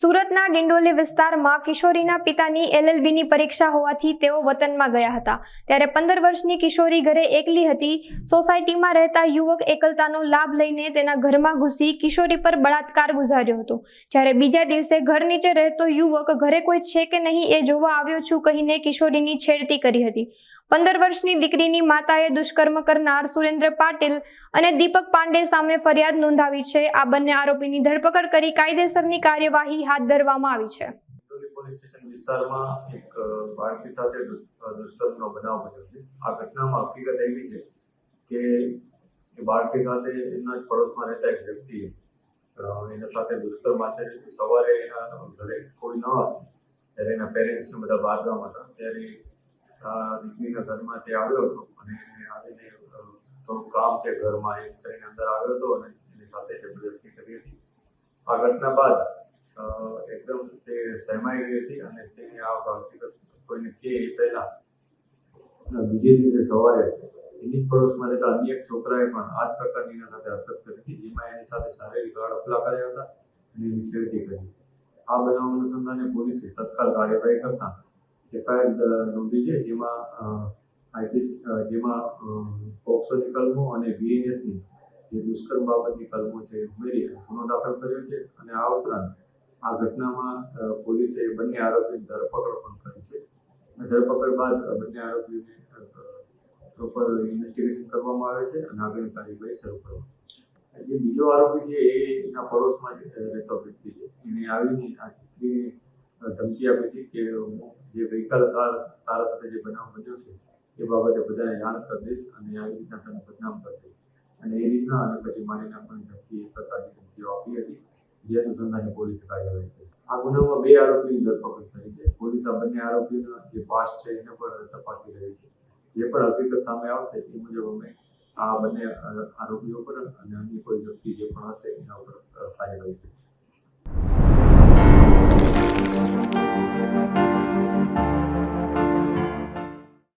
સુરતના ડિંડોલી વિસ્તારમાં કિશોરીના પિતાની LLBની પરીક્ષા હોવાથી તેઓ વતનમાં ગયા હતા। ત્યારે 15 વર્ષની કિશોરી ઘરે એકલી હતી। સોસાયટીમાં રહેતા યુવક એકલતાનો લાભ લઈને તેના ઘરમાં ઘૂસી કિશોરી પર બળાત્કાર ગુજાર્યો હતો। જ્યારે બીજા દિવસે ઘર નીચે રહેતો યુવક ઘરે કોઈ છે કે નહીં એ જોવા આવ્યો છું કહીને કિશોરીની છેડતી કરી હતી। 15 વર્ષની દીકરીની માતાએ દુષ્કર્મ કરનાર સુરેન્દ્ર પાટીલ અને દીપક પાંડે સામે ફરિયાદ નોંધાવી છે। આ બંને આરોપીની ધરપકડ કરી કાયદેસરની કાર્યવાહી હાથ ધરવામાં આવી છે। પોલીસ સ્ટેશન વિસ્તારમાં એક બાળકી સાથે દુષ્કર્મનો બનાવ બન્યો છે। આ ઘટનામાં હકીકત એવી છે કે બાળકી સાથે એના જ પડોશમાં રહેતા એક વ્યક્તિએ એના સાથે દુષ્કર્મ આચર્યું। સવારે એના ઘરે કોઈ ન હતું ત્યારે એના પેરેન્ટ્સ બધા બહારગામ હતા ત્યારે દીકરીના ઘરમાં તે આવ્યો હતો અને આવીને થોડું કામ છે ઘરમાં એમ કરીને અંદર આવ્યો હતો અને એની સાથે જબરદસ્તી કરી હતી। આ ઘટના બાદ એકદમ તે સહેમાઈ ગઈ હતી અને તેની આ હકીકત કોઈને કહે એ પહેલા બીજે દિવસે સવારે એની પડોશમાં રહેતા અન્ય એક છોકરાએ પણ આ જ પ્રકારની એના સાથે હરકત કરી હતી જેમાં એની સાથે શારીરિક હડપલા કર્યા હતા અને એની છેડતી કરી। આ બનાવ અનુસંધાને પોલીસે તત્કાલ કાર્યવાહી કરતા એફઆઈઆર નોંધી છે જેમાં પોક્સોની કલમો અને BNSની જે દુષ્કર્મ બાબતની કલમો છે ઉમેરી ગુનો દાખલ કર્યો છે અને આ ઉપરાંત આ ઘટનામાં પોલીસે બંને આરોપીની ધરપકડ પણ કરી છે। ધરપકડ બાદ બંને આરોપીઓને પ્રોપર ઇન્વેસ્ટિગેશન કરવામાં આવે છે અને આગળની કાર્યવાહી શરૂ કરવામાં આવે છે। જે બીજો આરોપી છે એના પડોશમાં જ રહેતો વ્યક્તિ છે એને આવીને આ દીકરીને ધમકી આપી હતી કે હું જે ગઈકાલ તારા સાથે જે બનાવ બન્યો છે એ બાબતે બધાને જાણ કરી દઈશ અને આવી રીતના તને બદનામ કરી દઈશ અને એ રીતના અને પછી મારી નાખવાની ધમકી એક પ્રકારની ધમકીઓ આપી હતી જે અનુસંધાને પોલીસે કાર્યવાહી કરી। આ ગુનામાં 2 આરોપીની ધરપકડ કરી છે। પોલીસ આ બંને આરોપીઓના જે પાસ્ટ છે એને પણ તપાસી રહી છે। જે પણ હકીકત સામે આવશે એ મુજબ અમે આ બંને આરોપીઓ પર અને અન્ય કોઈ વ્યક્તિ જે પણ હશે એના ઉપર કાર્યવાહી કરીશું।